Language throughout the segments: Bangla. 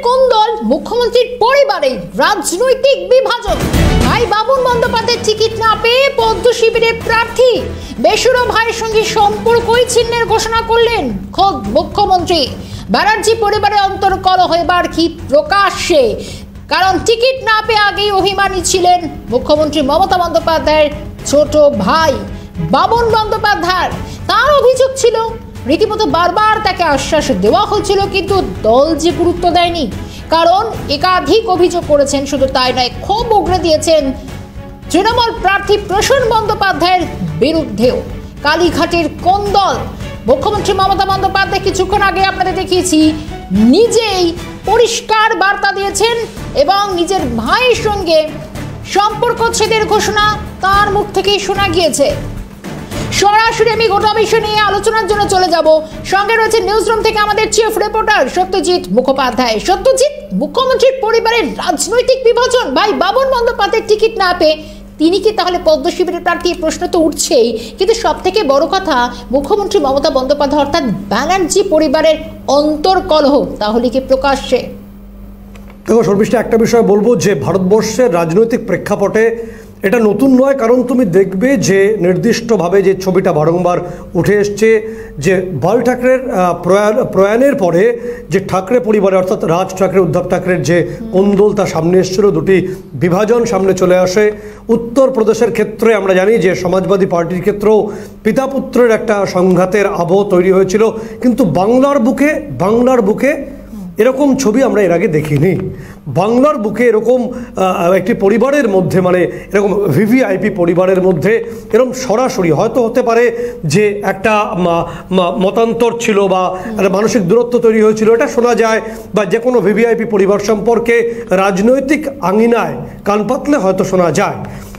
কোন দল, মুখ্যমন্ত্রীর পরিবারে রাজনৈতিক বিভাজন। ভাই বাবুন বন্দ্যোপাধ্যায়ের টিকিট না পেয়ে পদ্ম শিবিরের প্রার্থী বেসুরো ভাইয়ের সঙ্গে সম্পর্কই ছিন্নের ঘোষণা করলেন খোদ মুখ্যমন্ত্রী। ব্যানার্জি পরিবারে অন্তর্কলহ এবার কি প্রকাশ্যে, কারণ টিকিট না পেয়ে আগেই অভিমানী ছিলেন মুখ্যমন্ত্রী মমতা বন্দ্যোপাধ্যায়ের ছোট ভাই বাবুন বন্দ্যোপাধ্যায়। তার অভিযোগ ছিল রীতিমতো বারবার তাকে আশ্বাস দেওয়া হয়েছিল, কিন্তু দল যে গুরুত্ব দেয়নি। কারণ একাধিক অভিযোগ করেছেন, শুধু তাই নয়, ক্ষোভ উগরে দিয়েছেন তৃণমূল প্রার্থী প্রসূন বন্দ্যোপাধ্যায়ের বিরুদ্ধেও। কালীঘাটের কোন দল, মুখ্যমন্ত্রী মমতা বন্দ্যোপাধ্যায় কিছুক্ষণ আগে আপনাদের দেখিয়েছি নিজেই পরিষ্কার বার্তা দিয়েছেন এবং নিজের ভাইয়ের সঙ্গে সম্পর্ক ছেদের ঘোষণা তার মুখ থেকেই শোনা গিয়েছে। সরাসরি আমি গোটা বিষয় নিয়ে আলোচনার জন্য চলে যাব। সঙ্গে রয়েছে নিউজরুম থেকে আমাদের চিফ রিপোর্টার সত্যজিৎ মুখোপাধ্যায়। সত্যজিৎ, মুখ্যমন্ত্রীর পরিবারের রাজনৈতিক বিভাজন, ভাই বাবুন বন্দ্যোপাধ্যায়ের টিকিট না পেয়ে তিনি কি তাহলে পদ্ম শিবিরের প্রার্থী? প্রশ্ন তো উঠছেই, কিন্তু সব থেকে বড় কথা মুখ্যমন্ত্রী মমতা বন্দ্যোপাধ্যায় অর্থাৎ ব্যানার্জি পরিবারের অন্তর্কলহ তাহলে কি প্রকাশ্যে? দেখো শর্মিষ্ঠা, একটা বিষয় বলবো যে ভারতবর্ষের রাজনৈতিক প্রেক্ষাপটে এটা নতুন নয়, কারণ তুমি দেখবে যে নির্দিষ্টভাবে যে ছবিটা বারংবার উঠে এসছে যে বাল ঠাকরের প্রয়াণের পরে যে ঠাকরে পরিবারে অর্থাৎ রাজ ঠাকরে উদ্ধব ঠাকরের যে কোন্দল তা সামনে এসেছিল, দুটি বিভাজন সামনে চলে আসে। উত্তরপ্রদেশের ক্ষেত্রে আমরা জানি যে সমাজবাদী পার্টির ক্ষেত্রেও পিতা পুত্রের একটা সংঘাতের আবহ তৈরি হয়েছিল, কিন্তু বাংলার বুকে এরকম ছবি আমরা এর আগে দেখিনি। বাংলার বুকে এরকম একটি পরিবারের মধ্যে, মানে এরকম ভিভিআইপি পরিবারের মধ্যে এরকম সরাসরি হয়তো হতে পারে যে একটা মতান্তর ছিল বা মানসিক দূরত্ব তৈরি হয়েছিল, এটা শোনা যায়, বা যে কোনো ভিভিআইপি পরিবার সম্পর্কে রাজনৈতিক আঙিনায় কান পাতলে হয়তো শোনা যায়।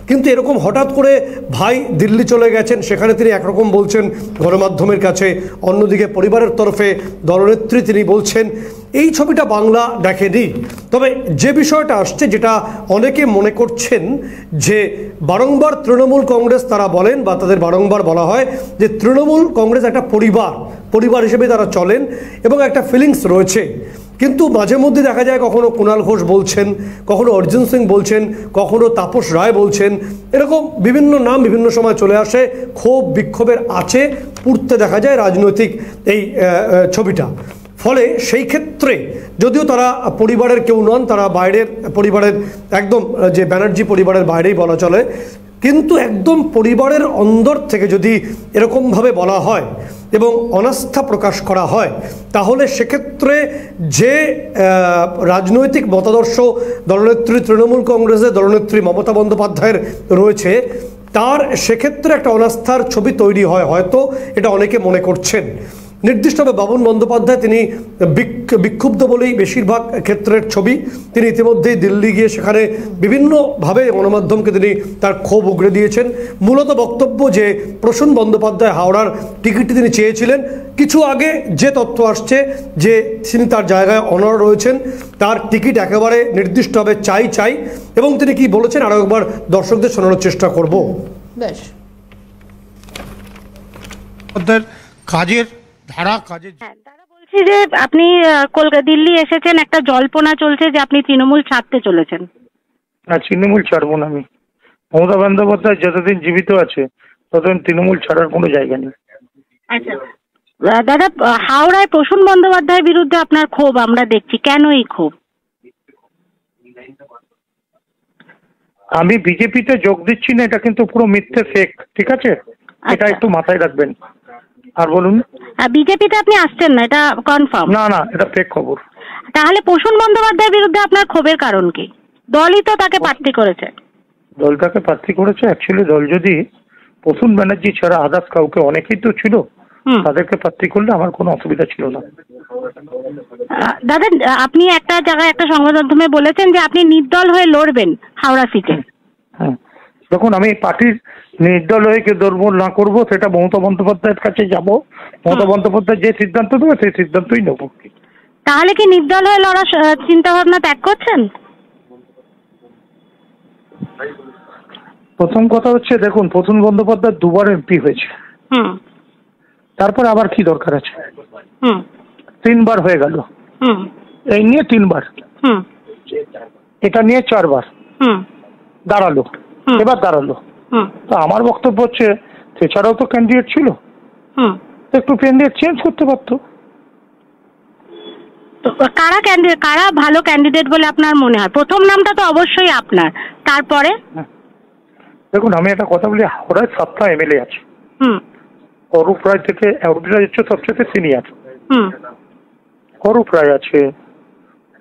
কিন্তু এরকম হঠাৎ করে ভাই দিল্লি চলে গেছেন, সেখানে তিনি একরকম বলছেন গণমাধ্যমের কাছে, অন্যদিকে পরিবারের তরফে দলনেত্রী তিনি বলছেন, এই ছবিটা বাংলা দেখেনি। তবে যে বিষয়টা আসছে, যেটা অনেকে মনে করছেন যে বারংবার তৃণমূল কংগ্রেস তারা বলেন বা তাদের বারংবার বলা হয় যে তৃণমূল কংগ্রেস একটা পরিবার হিসেবে তারা চলেন এবং একটা ফিলিংস রয়েছে, কিন্তু মাঝে মধ্যে দেখা যায় কখনো কুণাল ঘোষ বলছেন, কখনো অর্জুন সিং বলছেন, কখনো তাপস রায় বলছেন, এরকম বিভিন্ন নাম বিভিন্ন সময় চলে আসে। ক্ষোভ বিক্ষোভের আছে পুড়তে দেখা যায় রাজনৈতিক এই ছবিটা। ফলে সেই ক্ষেত্রে যদিও তারা পরিবারের কেউ নন, তারা বাইরের পরিবারের একদম যে ব্যানার্জি পরিবারের বাইরেই বলা চলে, কিন্তু একদম পরিবারের অন্দর থেকে যদি এরকমভাবে বলা হয় এবং অনাস্থা প্রকাশ করা হয়, তাহলে সেক্ষেত্রে যে রাজনৈতিক মতাদর্শ দলনেত্রী তৃণমূল কংগ্রেসের দলনেত্রী মমতা বন্দ্যোপাধ্যায়ের রয়েছে, তার সেক্ষেত্রে একটা অনাস্থার ছবি তৈরি হয়, হয়তো এটা অনেকে মনে করছেন। নির্দিষ্টভাবে বাবুন বন্দ্যোপাধ্যায় তিনি বিক্ষুব্ধ বলেই বেশিরভাগ ক্ষেত্রের ছবি। তিনি ইতিমধ্যেই দিল্লি গিয়ে সেখানে বিভিন্নভাবে গণমাধ্যমকে তিনি তার ক্ষোভ উগরে দিয়েছেন। মূলত বক্তব্য যে প্রসূন বন্দ্যোপাধ্যায় হাওড়ার টিকিটটি তিনি চেয়েছিলেন। কিছু আগে যে তথ্য আসছে যে তিনি তার জায়গায় অনড় রয়েছেন, তার টিকিট একেবারে নির্দিষ্টভাবে চাই এবং তিনি কি বলেছেন আরো একবার দর্শকদের শোনানোর চেষ্টা করব। বেশ, কাজের ধারা কাজে দাদা বলছি যে আপনি কলকাতা দিল্লি এসেছেন, একটা জল্পনা চলছে যে আপনি তৃণমূল ছাড়তে চলেছেন। না, তৃণমূল ছাড়বো না আমি। মমতা বন্দ্যোপাধ্যায় যতদিন জীবিত আছে ততদিন তৃণমূল ছাড়ার কোনো জায়গা নেই। আচ্ছা দাদা, হাওড়ায় প্রসূন বন্দ্যোপাধ্যায়ের বিরুদ্ধে আপনার ক্ষোভ আমরা দেখছি, কেন এই ক্ষোভ? আমি বিজেপিতে যোগ দিচ্ছি না, এটা কিন্তু পুরো মিথ্যে ফেক, ঠিক আছে? এটা একটু মাথায় রাখবেন। আর বলুন। বিজেপিতে আপনি আসছেন না, এটা কনফার্ম? না, এটা ফেক খবর। তাহলে প্রসূন বন্দ্যোপাধ্যায়ের বিরুদ্ধে আপনার ক্ষোভের কারণ কি? দলই তো তাকে প্রার্থী করেছে। দল তাকে প্রার্থী করেছে। অ্যাকচুয়ালি দল যদি প্রসূন ব্যানার্জি ছাড়া আদার্স কাউকে, অনেকেই তো ছিল, তাদেরকে প্রার্থী করলে আমার কোনো অসুবিধা ছিল না। দাদা, আপনি একটা জায়গায় একটা সংবাদ মাধ্যমে বলেছেন যে আপনি নির্দল হয়ে লড়বেন হাওড়া সিটে। হ্যাঁ, দেখুন, আমি পার্টির নির্দল হয়ে কে দলবল না করবো সেটা মমতা বন্দ্যোপাধ্যায়ের কাছে যাব। মমতা বন্দ্যোপাধ্যায় যে সিদ্ধান্ত দেবে সেই সিদ্ধান্তই নেব। তাহলে কি নির্দল হয়ে লড়ার চিন্তা ভাবনা ত্যাগ করছেন? প্রথম কথা হচ্ছে, দেখুন, প্রসূন বন্দ্যোপাধ্যায় দুবার এমপি হয়েছে, তারপর আবার কি দরকার আছে? 3বার হয়ে গেল। এই নিয়ে 3 বার, এটা নিয়ে 4 বার দাঁড়ালো, এবার দাঁড়ালো। তো আমার বক্তব্য হচ্ছে এছাড়াও তো ক্যান্ডিডেট ছিল, একটু ক্যান্ডিডেট চেঞ্জ করতে পারতো। কারা ভালো ক্যান্ডিডেট বলে আপনার মনে হয়? প্রথম নামটা তো অবশ্যই আপনার, তারপরে দেখুন আমি একটা কথা বলি, হাওড়ায় 7টা এমএলএ আছে। অরূপ রায় থেকে, অরূপ রায় হচ্ছে সবচেয়ে সিনিয়র। অরূপ রায় আছে,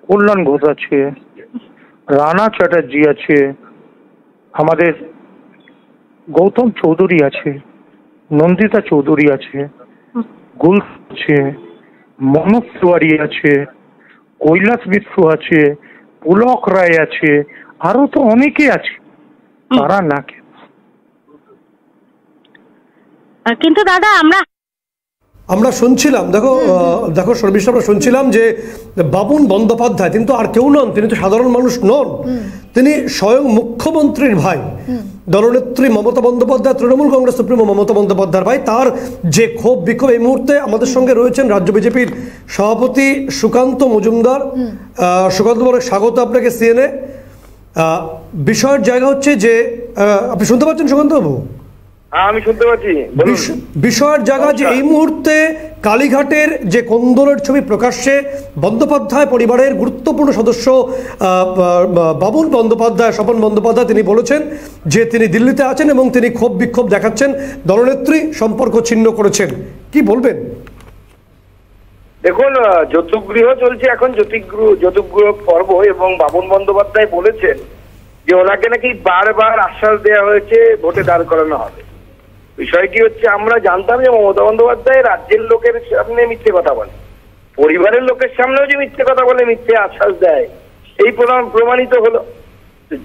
কল্যাণ ঘোষ আছে, রানা চ্যাটার্জি আছে, আমাদের গৌতম চৌধুরী আছে, নন্দিতা চৌধুরী আছে, গুল আছে, মনোজ তিওয়ারি আছে, কৈলাস মিশ্র আছে, পুলক রায় আছে, আরো তো অনেকে আছে। তারা না কেন? কিন্তু দাদা আমরা শুনছিলাম, দেখো শর্মিষ্ঠা, আমরা শুনছিলাম যে বাবুন বন্দ্যোপাধ্যায় কিন্তু আর কেউ নন, তিনি তো সাধারণ মানুষ নন, তিনি স্বয়ং মুখ্যমন্ত্রীর ভাই, দলনেত্রী মমতা বন্দ্যোপাধ্যায়, তৃণমূল কংগ্রেস সুপ্রিমো মমতা বন্দ্যোপাধ্যায়ের ভাই। তার যে ক্ষোভ বিক্ষোভ, এই মুহূর্তে আমাদের সঙ্গে রয়েছেন রাজ্য বিজেপির সভাপতি সুকান্ত মজুমদার। সুকান্ত বাবু, স্বাগত আপনাকে সিএনএ। বিষয়ের জায়গা হচ্ছে যে আপনি শুনতে পাচ্ছেন সুকান্ত বাবু? আমি শুনতে পাচ্ছি। বিষয়ের জায়গা যে এই মুহূর্তে কালীঘাটের যে কোন্দলের ছবি প্রকাশ্যে, বন্দ্যোপাধ্যায় পরিবারের গুরুত্বপূর্ণ সদস্য বাবুন বন্দ্যোপাধ্যায়, স্বপন বন্দ্যোপাধ্যায়, তিনি বলেছেন যে তিনি দিল্লিতে আছেন এবং তিনি ক্ষোভ বিক্ষোভ দেখাচ্ছেন, দলনেত্রী সম্পর্ক ছিন্ন করেছেন। কি বলবেন? দেখুন, যৌতুকগৃহ চলছে এখন, যৌতুকগৃহ পর্ব, এবং বাবুন বন্দ্যোপাধ্যায় বলেছেন যে ওনাকে নাকি বারবার আশ্বাস দেওয়া হয়েছে ভোটে দাঁড় করানো হবে। বিষয়টি হচ্ছে, আমরা জানতাম যে মমতা বন্দ্যোপাধ্যায় রাজ্যের লোকের সামনে মিথ্যে কথা বলে, পরিবারের লোকের সামনেও যে মিথ্যে কথা বলে, মিথ্যে আশ্বাস দেয়, এই প্রমাণিত হলো।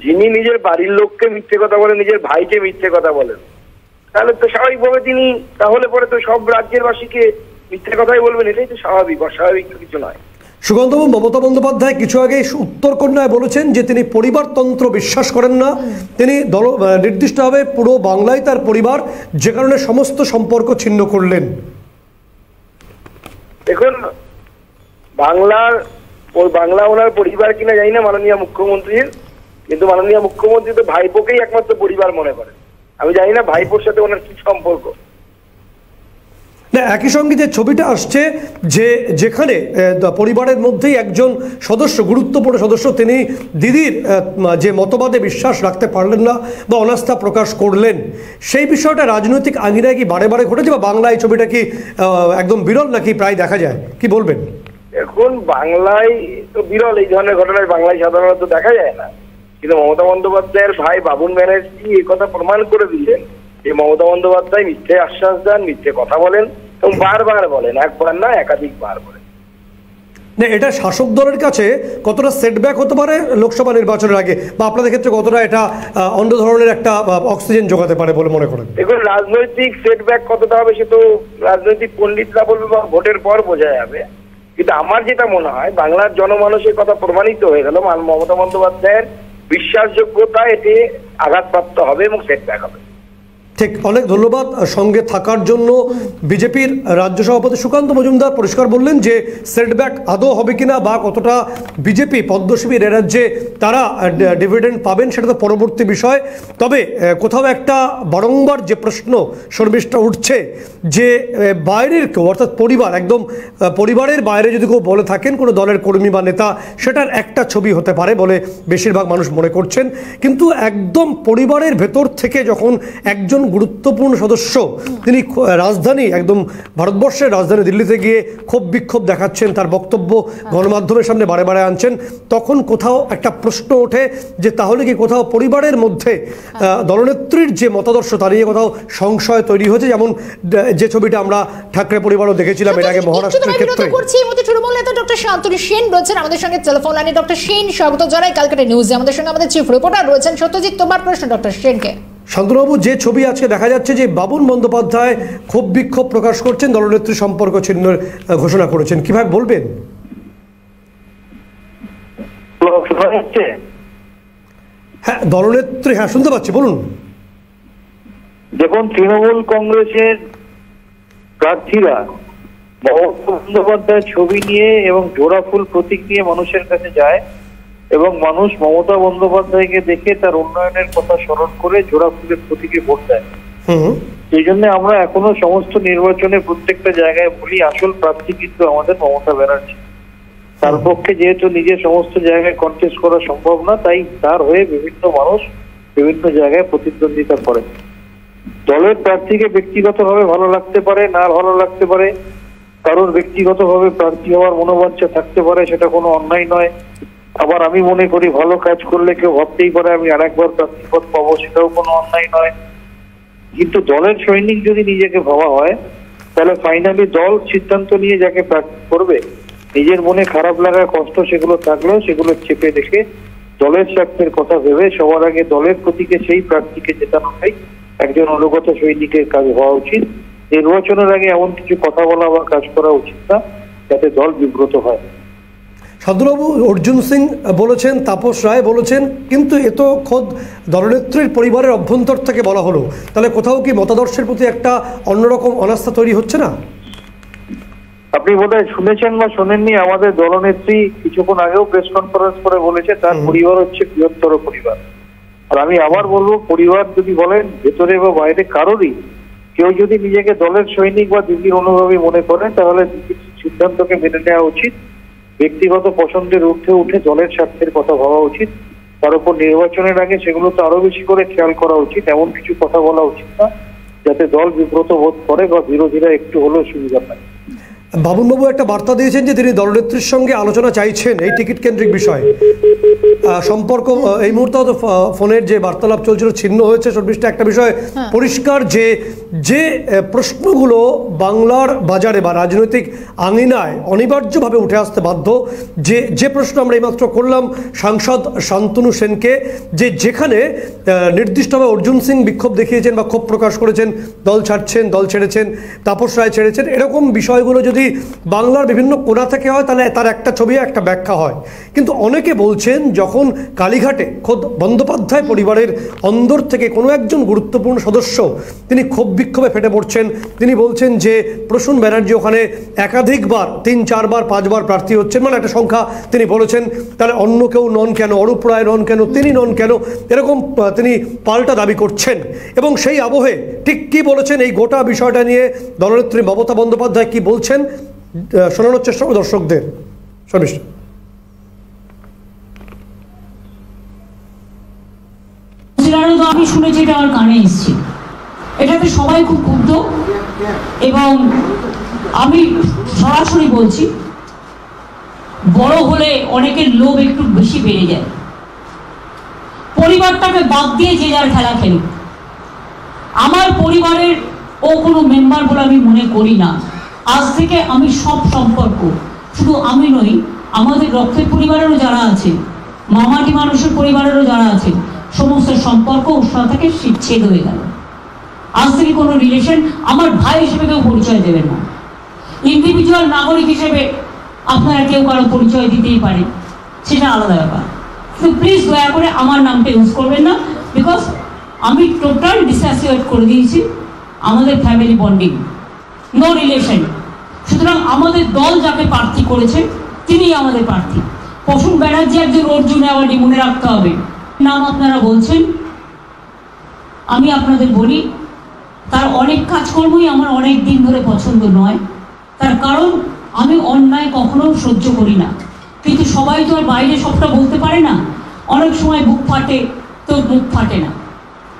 যিনি নিজের বাড়ির লোককে মিথ্যে কথা বলেন, নিজের ভাইকে মিথ্যে কথা বলেন, তাহলে তো স্বাভাবিকভাবে তিনি তাহলে পরে তো সব রাজ্যের বাসীকে মিথ্যে কথাই বলবেন। এটাই তো স্বাভাবিক, অস্বাভাবিক কিছু নয়। সুকান্তবাবু, মমতা বন্দ্যোপাধ্যায় কিছু আগে উত্তরকন্যায় বলেছেন যে তিনি পরিবারতন্ত্র বিশ্বাস করেন না, তিনি নির্দিষ্টভাবে পুরো বাংলায় তার পরিবার, যে কারণে সমস্ত সম্পর্ক ছিন্ন করলেন। দেখুন, বাংলা ওনার পরিবার কিনা জানি না মাননীয় মুখ্যমন্ত্রীর, কিন্তু মাননীয় মুখ্যমন্ত্রী তো ভাইপোকেই একমাত্র পরিবার মনে করেন। আমি জানি না ভাইপোর সাথে ওনার কি সম্পর্ক। না, একই সঙ্গে যে ছবিটা আসছে যে যেখানে পরিবারের মধ্যেই একজন সদস্য, গুরুত্বপূর্ণ সদস্য, তিনি দিদির যে মতবাদে বিশ্বাস রাখতে পারলেন না বা অনাস্থা প্রকাশ করলেন, সেই বিষয়টা রাজনৈতিক আঙিনায় কি বারে বারে ঘটেছে, বা বাংলায় ছবিটা কি একদম বিরল নাকি প্রায় দেখা যায়? কি বলবেন? এখন বাংলায় তো বিরল, এই ধরনের ঘটনায় বাংলায় সাধারণত দেখা যায় না, কিন্তু মমতা বন্দ্যোপাধ্যায়ের ভাই বাবুন ব্যানার্জি এই কথা প্রমাণ করে দিলেন যে মমতা বন্দ্যোপাধ্যায় মিথ্যে আশ্বাস দেন, মিথ্যে কথা বলেন, এবং বারবার বলেন, একবার না একাধিকবার বলেন। না, এটা শাসক দলের কাছে কতটা সেটব্যাক হতে পারে লোকসভা নির্বাচনের আগে, বা আপনাদের ক্ষেত্রে কতটা এটা অন্য ধরনের একটা অক্সিজেন যোগাতে পারে বলে মনে করেন? দেখুন, রাজনৈতিক সেটব্যাক কতটা হবে সে তো রাজনৈতিক পণ্ডিতরা বলবে বা ভোটের পর বোঝা যাবে, কিন্তু আমার যেটা মনে হয় বাংলার জনমানসের কথা প্রমাণিত হয়ে গেল, মমতা বন্দ্যোপাধ্যায়ের বিশ্বাসযোগ্যতা এতে আঘাতপ্রাপ্ত হবে এবং সেটব্যাক হবে। ঠিক, অনেক ধন্যবাদ সঙ্গে থাকার জন্য। বিজেপির রাজ্য সভাপতি সুকান্ত মজুমদার পরিষ্কার বললেন যে সেটব্যাক আদৌ হবে কিনা বা কতটা বিজেপি পদ্মশিবির এ রাজ্যে তারা ডিভিডেন্ড পাবেন সেটা তো পরবর্তী বিষয়। তবে কোথাও একটা বারংবার যে প্রশ্ন শর্মিষ্ঠা উঠছে যে বাইরের কেউ, অর্থাৎ পরিবার, একদম পরিবারের বাইরে যদি কেউ বলে থাকেন কোনো দলের কর্মী বা নেতা, সেটার একটা ছবি হতে পারে বলে বেশিরভাগ মানুষ মনে করছেন, কিন্তু একদম পরিবারের ভেতর থেকে যখন একজন গুরুত্বপূর্ণ সদস্য তিনি রাজধানী, একদম ভারতবর্ষের রাজধানী দিল্লিতে গিয়ে ক্ষোভ বিক্ষোভ দেখাচ্ছেন, তার বক্তব্য গণমাধ্যমের সামনে বারে বারে আনছেন, তখন কোথাও একটা প্রশ্ন ওঠে যে তাহলে কি কোথাও পরিবারের মধ্যে দলনেত্রীর যে মতাদর্শ তা নিয়ে কোথাও সংশয় তৈরি হয়েছে, যেমন যে ছবিটা আমরা ঠাকরে পরিবারও দেখেছিলাম এর আগে মহারাষ্ট্রের ক্ষেত্রে। তৃণমূল নেতা ডক্টর শান্তনু সেন রয়েছেন আমাদের সঙ্গে টেলিফোন লাইনে। ডক্টর সেন, স্বাগত জানাই ক্যালকাটা নিউজে। আমাদের সঙ্গে আমাদের চিফ রিপোর্টার রয়েছেন সত্যজিৎ। তোমার প্রশ্ন ডক্টর সেনকে। শান্তনুবাবু, যে ছবি আজকে দেখা যাচ্ছে যে বাবুন বন্দ্যোপাধ্যায় ক্ষোভ বিক্ষোভ প্রকাশ করছেন, দলনেত্রী সম্পর্ক ছিন্নের ঘোষণা করেছেন, কিভাবে বলবেন? হ্যাঁ, দলনেত্রী, হ্যাঁ শুনতে পাচ্ছি, বলুন। দেখুন, তৃণমূল কংগ্রেসের প্রার্থীরা মমতা বন্দ্যোপাধ্যায়ের ছবি নিয়ে এবং জোড়া ফুল প্রতীক নিয়ে মানুষের কাছে যায় এবং মানুষ মমতা বন্দ্যোপাধ্যায়কে দেখে তার উন্নয়নের কথা স্মরণ করে জোড়া ফুলের প্রতীকে ভোট দেয়। সেই জন্য আমরা এখনো সমস্ত নির্বাচনে প্রত্যেকটা জায়গায় বলি আসল প্রার্থী কিন্তু আমাদের মমতা ব্যানার্জি। তার পক্ষে যেহেতু নিজের সমস্ত জায়গায় কন্টেস্ট করা সম্ভব না, তাই তার হয়ে বিভিন্ন মানুষ বিভিন্ন জায়গায় প্রতিদ্বন্দ্বিতা করে। দলের প্রার্থীকে ব্যক্তিগতভাবে ভালো লাগতে পারে, না ভালো লাগতে পারে, কারোর ব্যক্তিগতভাবে প্রার্থী হওয়ার মনোবাঞ্ছা থাকতে পারে, সেটা কোনো অন্যায় নয়। আবার আমি মনে করি ভালো কাজ করলে কেউ ভাবতেই পারে আমি আরেকবার প্রার্থীপদ পাবো, সেটাও কোনো অন্যায় নয়। কিন্তু দলের সৈনিক যদি নিজেকে ভাবা হয় তাহলে ফাইনালি দল সিদ্ধান্ত নিয়ে যাকে প্রার্থী করবে, নিজের মনে খারাপ লাগা কষ্ট সেগুলো থাকলেও সেগুলো চেপে রেখে দলের স্বার্থের কথা ভেবে সবার আগে দলের প্রতীকে সেই প্রার্থীকে জেতানোটাই একজন অনুগত সৈনিকের কাজ হওয়া উচিত। নির্বাচনের আগে এমন কিছু কথা বলা বা কাজ করা উচিত না যাতে দল বিব্রত হয়। সাধুবাবু, অর্জুন সিং বলেছেন, তাপস রায় বলেছেন, কিন্তু এ তো খোদ দলনেত্রীর পরিবারের অভ্যন্তর থেকে বলা হলো, তাহলে কোথাও কি মতাদর্শের প্রতি একটা অন্যরকম অনাস্থা তৈরি হচ্ছে না? আপনি বোধহয় শুনেছেন বা শোনেননি, আমাদের দলনেত্রী কিছুক্ষণ আগেও প্রেস কনফারেন্স করে বলেছে তার পরিবার হচ্ছে বৃহত্তর পরিবার। আর আমি আবার বলবো, পরিবার যদি বলেন ভেতরে বা বাইরে কারোরই, কেউ যদি নিজেকে দলের সৈনিক বা দিদির অনুভবী মনে করে তাহলে সিদ্ধান্তকে মেনে নেওয়া উচিত। ব্যক্তিগত পছন্দের ঊর্ধ্বে উঠে দলের স্বার্থের কথা ভাবা উচিত। তার উপর নির্বাচনের আগে সেগুলো তো আরো বেশি করে খেয়াল করা উচিত। এমন কিছু কথা বলা উচিত না যাতে দল বিব্রত বোধ করে বা বিরোধীরা একটু হলেও সুবিধা পায়। বাবুনবাবু একটা বার্তা দিয়েছেন যে তিনি দলনেত্রীর সঙ্গে আলোচনা চাইছেন এই টিকিট কেন্দ্রিক বিষয়ে। সম্পর্ক এই মুহূর্তে হয়তো ফোনের যে বার্তালাপ চলছিল ছিন্ন হয়েছে। চব্বিশটা একটা বিষয় পরিষ্কার যে যে প্রশ্নগুলো বাংলার বাজারে বা রাজনৈতিক আঙিনায় অনিবার্যভাবে উঠে আসতে বাধ্য, যে প্রশ্ন আমরা এইমাত্র করলাম সাংসদ শান্তনু সেনকে, যে যেখানে নির্দিষ্টভাবে অর্জুন সিং বিক্ষোভ দেখিয়েছেন বা ক্ষোভ প্রকাশ করেছেন, দল ছাড়ছেন, দল ছেড়েছেন, তাপস রায় ছেড়েছেন, এরকম বিষয়গুলো যদি বাংলার বিভিন্ন কোণা থেকে হয় তাহলে তার একটা ছবি একটা ব্যাখ্যা হয়। কিন্তু অনেকে বলছেন যখন কালীঘাটে খোদ বন্দ্যোপাধ্যায় পরিবারের অন্দর থেকে কোনো একজন গুরুত্বপূর্ণ সদস্য তিনি ক্ষোভ বিক্ষোভে ফেটে পড়ছেন, তিনি বলছেন যে প্রসূন ব্যানার্জি ওখানে একাধিকবার 3-4 বার 5 বার প্রার্থী হচ্ছেন, মানে একটা সংখ্যা তিনি বলেছেন, তাহলে অন্য কেউ নন কেন, অরূপ রায় নন কেন, তিনি নন কেন, এরকম তিনি পাল্টা দাবি করছেন। এবং সেই আবহে ঠিক কী বলেছেন এই গোটা বিষয়টা নিয়ে দলনেত্রী মমতা বন্দ্যোপাধ্যায় কী বলছেন শোনানোর চেষ্টা করব দর্শকদের। শর্মিষ্ঠা, আমি শুনেছি, এটা আমার কানে এসেছি, এটাতে সবাই খুব ক্ষুব্ধ। এবং আমি সরাসরি বলছি, বড় হলে অনেকের লোভ একটু বেশি বেড়ে যায়। পরিবারটাকে বাদ দিয়ে যে যার খেলা খেলুক। আমার পরিবারের ও কোনো মেম্বার বলে আমি মনে করি না। আজ থেকে আমি সব সম্পর্ক, শুধু আমি নই, আমাদের রক্তের পরিবারেরও যারা আছে, মামাটি মানুষের পরিবারেরও যারা আছে, সমস্ত সম্পর্ক ওর সাথে ছেদ হয়ে গেল। আজ থেকে কোনো রিলেশন আমার ভাই হিসেবে কেউ পরিচয় দেবে না। ইন্ডিভিজুয়াল নাগরিক হিসেবে আপনারা কেউ কারো পরিচয় দিতেই পারে, সেটা আলাদা ব্যাপার। কিন্তু প্লিজ দয়া করে আমার নামটা ইউজ করবেন না, বিকজ আমি টোটাল ডিসঅ্যাসোসিয়েট করে দিয়েছি আমাদের ফ্যামিলি বন্ডিং, নো রিলেশন। সুতরাং আমাদের দল যাকে প্রার্থী করেছে তিনি আমাদের প্রার্থী। প্রসূন ব্যানার্জি একজন অর্জুন অ্যাওয়ার্ডি, মনে রাখতে হবে। নাম আপনারা বলছেন, আমি আপনাদের বলি তার অনেক কাজকর্মই আমার অনেক দিন ধরে পছন্দ নয়। তার কারণ আমি অন্যায় কখনো সহ্য করি না, কিন্তু সবাই তো আর বাইরে সবটা বলতে পারে না। অনেক সময় বুক ফাটে তো মুখ ফাটে না।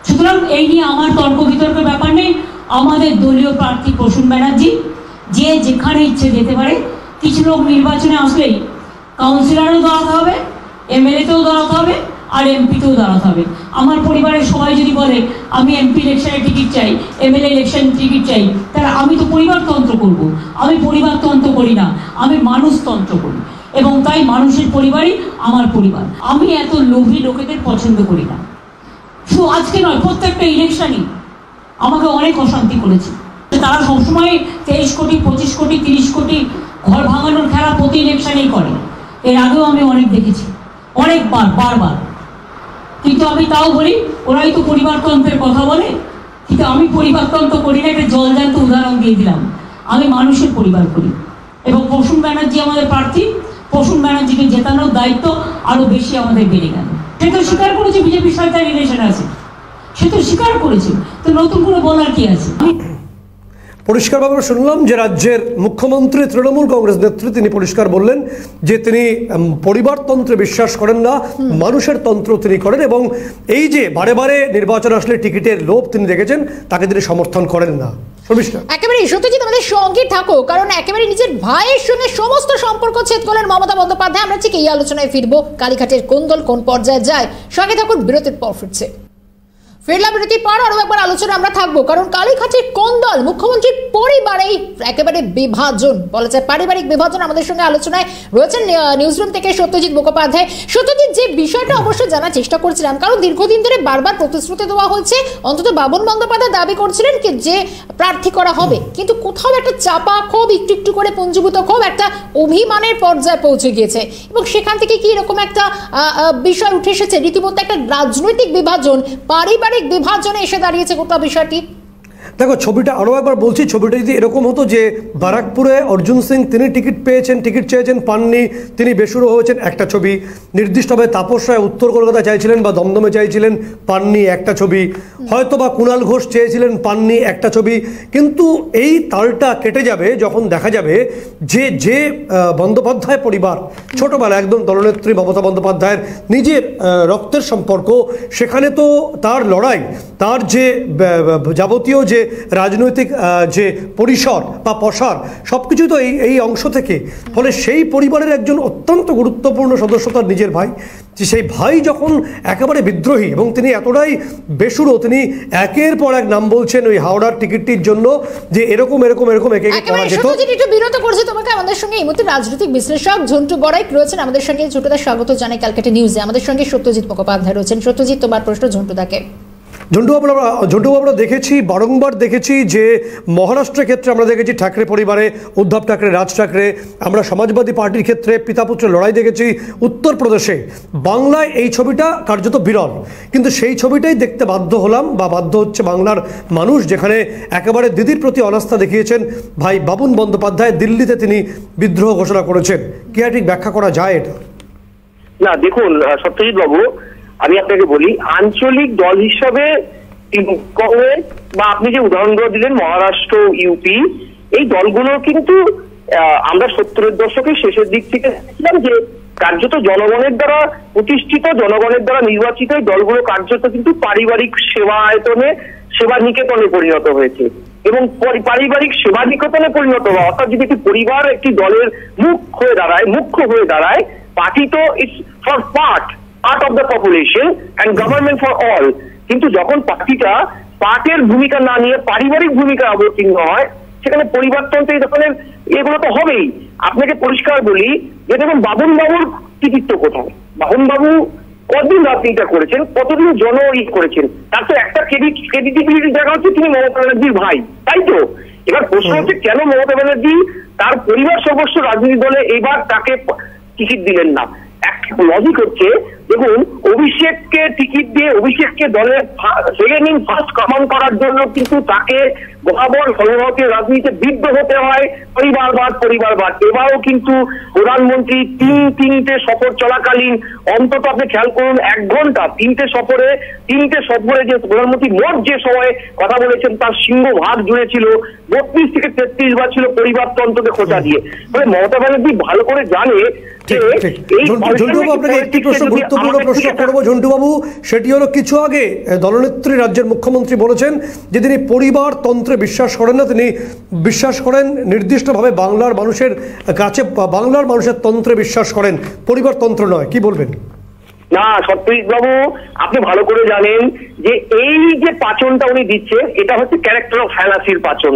সুতরাং এই নিয়ে আমার তর্ক বিতর্কের ব্যাপার নেই। আমাদের দলীয় প্রার্থী প্রসূন ব্যানার্জি, যে যেখানে ইচ্ছে যেতে পারে। কিছু লোক নির্বাচনে আসলেই কাউন্সিলরও দাঁড়াতে হবে, এমএলএতেও দাঁড়াতে হবে, আর এমপিতেও দাঁড়াতে হবে। আমার পরিবারের সবাই যদি বলে আমি এমপি ইলেকশনের টিকিট চাই, এমএলএ ইলেকশন টিকিট চাই, তাহলে আমি তো পরিবারতন্ত্র করব। আমি পরিবারতন্ত্র করি না, আমি মানুষতন্ত্র করি। এবং তাই মানুষের পরিবারই আমার পরিবার। আমি এত লোভী লোকেদের পছন্দ করি না। শুধু আজকে নয়, প্রত্যেকটা ইলেকশনই আমাকে অনেক অশান্তি করেছে। তারা সবসময় 23 কোটি 25 কোটি 30 কোটি ঘর ভাঙানোর খেলা প্রতি ইলেকশনেই করে। এর আগেও আমি অনেক দেখেছি, অনেকবার, বারবার। কিন্তু আমি তাও বলি, ওরাই তো পরিবারতন্ত্রের কথা বলে, কিন্তু আমি পরিবারতন্ত্র করি না। একটা জলজান্ত উদাহরণ দিয়ে দিলাম। আমি মানুষের পরিবার করি এবং প্রসূন ব্যানার্জি আমাদের প্রার্থী, প্রসূন ব্যানার্জিকে জেতানোর দায়িত্ব আরো বেশি আমাদের বেড়ে গেল। সে তো স্বীকার করেছে বিজেপির সাথে রিলেশন আছে, সে তো স্বীকার করেছে, তো নতুন করে বলার কি আছে? পরিষ্কারভাবে শুনলাম যে রাজ্যের মুখ্যমন্ত্রী তৃণমূল কংগ্রেস নেত্রী তিনি পরিষ্কার বললেন যে তিনি পরিবারতন্ত্রে বিশ্বাস করেন না, মানুষের তন্ত্র তিনি করেন, এবং এই যে বারে বারে নির্বাচন আসলে টিকিটের লোভ তিনি দেখেছেন তাকে তিনি সমর্থন করেন না। একেবারে সত্যজিৎ আমাদের সঙ্গে থাকো, কারণ একেবারে নিজের ভাইয়ের সঙ্গে সমস্ত সম্পর্ক ছেদ করলেন মমতা বন্দ্যোপাধ্যায়। আমরা ঠিক এই আলোচনায় ফিরবো, কালীঘাটের কোন্দল কোন পর্যায়ে যায়। সঙ্গে থাকুন, বিরতির পর ফিরছে। ফিরলাম বিরতির পর, আরো একবার আলোচনা আমরা থাকবো, কারণ কালীঘাটের কোন্দল মুখ্যমন্ত্রীর পরিবারেই একেবারে বিভাজন, বলা যায় পারিবারিক বিভাজন। আমাদের সঙ্গে আলোচনায় রয়েছেন নিউজরুম থেকে সত্যজিৎ মুখোপাধ্যায়। সত্যজিৎ, যে বিষয়টা অবশ্য জানার চেষ্টা করছিলাম, কারণ দীর্ঘদিন ধরে বারবার প্রতিশ্রুতি দেওয়া হয়েছে, অন্তত বাবুন বন্দ্যোপাধ্যায় দাবি করছিলেন যে প্রার্থী করা হবে, কিন্তু কোথাও একটা চাপা ক্ষোভ, একটু একটু করে পুঞ্জীভূত ক্ষোভ একটা অভিমানের পর্যায়ে পৌঁছে গিয়েছে, এবং সেখান থেকে কি এরকম একটা বিষয় উঠে এসেছে, রীতিমতো একটা রাজনৈতিক বিভাজন, পারিবারিক বিভাজনে এসে দাঁড়িয়েছে গোটা বিষয়টি। দেখো, ছবিটা আরও একবার বলছি, ছবিটা যদি এরকম হতো যে বারাকপুরে অর্জুন সিং তিনি টিকিট পেয়েছেন, টিকিট চেয়েছেন, পাননি, তিনি বেসুরো হয়েছেন, একটা ছবি। নির্দিষ্টভাবে তাপস রায় উত্তর কলকাতা চাইছিলেন বা দমদমে চাইছিলেন, পাননি, একটা ছবি। হয়তো বা কুণাল ঘোষ চেয়েছিলেন, পাননি, একটা ছবি। কিন্তু এই তালটা কেটে যাবে যখন দেখা যাবে যে বন্দ্যোপাধ্যায় পরিবার ছোটবেলা একদম দলনেত্রী মমতা বন্দ্যোপাধ্যায়ের নিজের রক্তের সম্পর্ক, সেখানে তো তার লড়াই, তার যে যাবতীয় যে রাজনৈতিক যে পরিসর বা প্রসার সবকিছু তো এই অংশ থেকে। ফলে সেই পরিবারের একজন অত্যন্ত গুরুত্বপূর্ণ সদস্য তার নিজের ভাই, সেই ভাই যখন একেবারে বিদ্রোহী এবং তিনি এতটাই বেসুরো, তিনি একের পর এক নাম বলছেন ওই হাওড়ার টিকিটটির জন্য যে এরকম এরকম এরকম একে করা যেত। একটু বিরত করছে তোমাকে। আমাদের সঙ্গে এই মুহূর্তে রাজনৈতিক বিশ্লেষক ঝন্টু বড়াইক রয়েছেন আমাদের সঙ্গে। ঝন্টুদার স্বাগত জানাই ক্যালকাটা নিউজে। আমাদের সঙ্গে সত্যজিৎ মুখোপাধ্যায় রয়েছেন। সত্যজিৎ, তোমার প্রশ্ন ঝন্টুদাকে। ঝন্টু আমরা দেখেছি, বারংবার দেখেছি যে মহারাষ্ট্রের ক্ষেত্রে আমরা দেখেছি ঠাকরে পরিবারে উদ্ধব ঠাকরে, রাজ ঠাকরে, আমরা সমাজবাদী পার্টির ক্ষেত্রে পিতাপুত্রের লড়াই দেখেছি উত্তরপ্রদেশে। বাংলায় এই ছবিটা কার্যত বিরল, কিন্তু সেই ছবিটাই দেখতে বাধ্য হলাম বা বাধ্য হচ্ছে বাংলার মানুষ, যেখানে একেবারে দিদির প্রতি অনাস্থা দেখিয়েছেন ভাই বাবুন বন্দ্যোপাধ্যায়। দিল্লিতে তিনি বিদ্রোহ ঘোষণা করেছেন, কি ঠিক ব্যাখ্যা করা যায় এটা? না, দেখুন সত্যজিৎ বাবু, আমি আপনাকে বলি, আঞ্চলিক দল হিসাবে কংগ্রেস বা আপনি যে উদাহরণগুলো দিলেন মহারাষ্ট্র, ইউপি, এই দলগুলো কিন্তু আমরা 70-এর দশকের শেষের দিক থেকে দেখছিলাম যে কার্যত জনগণের দ্বারা প্রতিষ্ঠিত, জনগণের দ্বারা নির্বাচিত দলগুলো কার্যত কিন্তু পারিবারিক সেবা আয়তনে, সেবা নিকেতনে পরিণত হয়েছে। এবং পারিবারিক সেবা নিকেতনে পরিণত হওয়া, অর্থাৎ যদি একটি পরিবার একটি দলের মুখ্য হয়ে দাঁড়ায়, পার্টি তো it's for part of the population and government for all. কিন্তু যখন পার্টিটা পার্টের ভূমিকা না নিয়ে পারিবারিক ভূমিকা অবতীর্ণ হয়, সেখানে পরিবারতন্ত্র এই ধরনের এগুলো তো হবেই। আপনাকে পরিষ্কার বলি যে দেখুন, বাবুন বাবুর কৃতিত্ব কোথায়? বাবুন বাবু কতদিন রাজনীতিটা করেছেন, কতদিন করেছেন, তার তো একটা ক্রেডিবিলিটি দেখা হচ্ছে তিনি মমতা ব্যানার্জির ভাই, তাই তো? এবার প্রশ্ন হচ্ছে কেন মমতা ব্যানার্জি তার পরিবার সদস্য রাজনীতি দলে এবার তাকে টিকিট দিলেন না? লজিক হচ্ছে, দেখুন, অভিষেককে টিকিট দিয়ে অভিষেককে দলের ফার্স্ট কমান্ড করার জন্য কিন্তু তাকে বরাবর সর্বভারতীয় রাজনীতিতে বিদ্ধ হতে হয় পরিবারবাদ। এবারও কিন্তু প্রধানমন্ত্রী তিনটে সফর চলাকালীন, অন্তত আপনি খেয়াল করুন, 1 ঘন্টা তিনটে সফরে যে প্রধানমন্ত্রী মোট যে সময় কথা বলেছেন তার সিংহভাগ জুড়ে ছিল 32 থেকে 33 বার ছিল পরিবারতন্ত্রকে খোঁচা দিয়ে। ফলে মমতা ব্যানার্জি ভালো করে জানে। ঝন্টুবাবু, আপনাকে একটি প্রশ্ন, গুরুত্বপূর্ণ প্রশ্ন করবো ঝন্টুবাবু, সেটি হলো কিছু আগে দলনেত্রী রাজ্যের মুখ্যমন্ত্রী বলেছেন যে তিনি পরিবারতন্ত্রে বিশ্বাস করেন না, তিনি বিশ্বাস করেন নির্দিষ্টভাবে বাংলার মানুষের কাছে, বাংলার মানুষের তন্ত্রে বিশ্বাস করেন, পরিবারতন্ত্র নয়। কি বলবেন? না সত্যজিৎ বাবু, আপনি ভালো করে জানেন যে এই যে পাচনটা উনি দিচ্ছেন এটা হচ্ছে ক্যারেক্টার অফ ফ্যালাসির পাচন।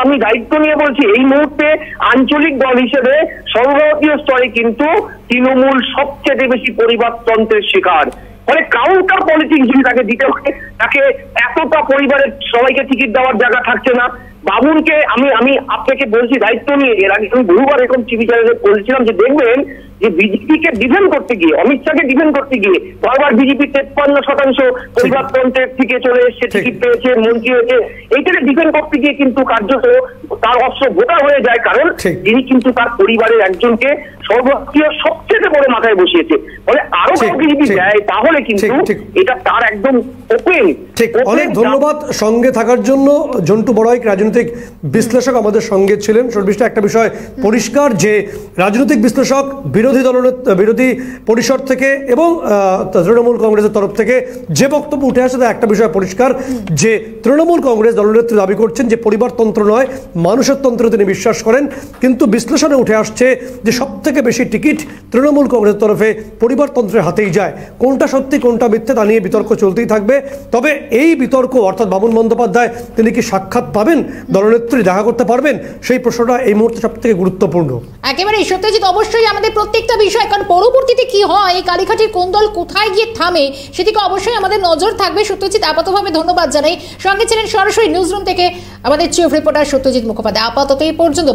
আমি দায়িত্ব নিয়ে বলছি, এই মুহূর্তে আঞ্চলিক দল হিসেবে সর্বভারতীয় স্তরে কিন্তু তৃণমূল সবচেয়ে বেশি পরিবারতন্ত্রের শিকার। ফলে কাউন্টার পলিটিক্স যদি তাকে দিতে হয়, তাকে এতটা পরিবারের সবাইকে টিকিট দেওয়ার জায়গা থাকছে না। বাবুনকে আমি আপনাকে বলছি দায়িত্ব নিয়ে, এর আগে আমি বহুবার এরকম টিভি চ্যানেলে বলছিলাম যে দেখবেন যে বিজেপিকে ডিফেন্ড করতে গিয়ে, অমিত শাহকে ডিফেন্ড করতে গিয়ে বারবার বিজেপি 53% পরিবারতন্ত্রের থেকে চলে এসছে, টিকিট পেয়েছে, মন্ত্রী হয়েছে, এইটাকে ডিফেন্ড করতে গিয়ে কিন্তু কার্যত তার অস্ত্র ভোটা হয়ে যায়, কারণ তিনি কিন্তু তার পরিবারের একজনকে সর্বভারতীয় সবচেয়ে বড় মাথায় বসিয়েছে। ফলে আরো কাউকে যদি দেয় তাহলে কিন্তু এটা তার একদম ওপেন। ঠিক, অনেক ধন্যবাদ সঙ্গে থাকার জন্য। জন্টু বড়াইক রাজনৈতিক বিশ্লেষক আমাদের সঙ্গে ছিলেন। সর্বিষ্ট একটা বিষয় পরিষ্কার যে রাজনৈতিক বিশ্লেষক বিরোধী পরিষদ থেকে এবং তৃণমূল কংগ্রেসের তরফ থেকে যে বক্তব্য উঠে আসে তা একটা বিষয় পরিষ্কার যে তৃণমূল কংগ্রেস দলনেত্রী দাবি করছেন যে পরিবারতন্ত্র নয় মানুষের তন্ত্রে তিনি বিশ্বাস করেন, কিন্তু বিশ্লেষণে উঠে আসছে যে সবথেকে বেশি টিকিট তৃণমূল কংগ্রেসের তরফে পরিবারতন্ত্রের হাতেই যায়। কোনটা সত্যি কোনটা মিথ্যে তা নিয়ে বিতর্ক চলতেই থাকবে। তবে এই বিতর্ক অর্থাৎ বাবুন বন্দ্যোপাধ্যায় তিনি কি সাক্ষাৎ পাবেন, দলনেত্রী দেখা করতে পারবেন, সেই প্রশ্নটা এই মুহূর্তে সব থেকে গুরুত্বপূর্ণ। একেবারে সত্যজিৎ, অবশ্যই আমাদের প্রত্যেকটা বিষয়, কারণ পরবর্তীতে কি হয়, এই কালীঘাটের কোন দল কোথায় গিয়ে থামে সেদিকে অবশ্যই আমাদের নজর থাকবে। সত্যজিৎ, আপাতভাবে ধন্যবাদ জানাই। সঙ্গে ছিলেন সরাসরি নিউজরুম থেকে আমাদের চিফ রিপোর্টার সত্যজিৎ মুখোপাধ্যায়। আপাতত এই পর্যন্ত।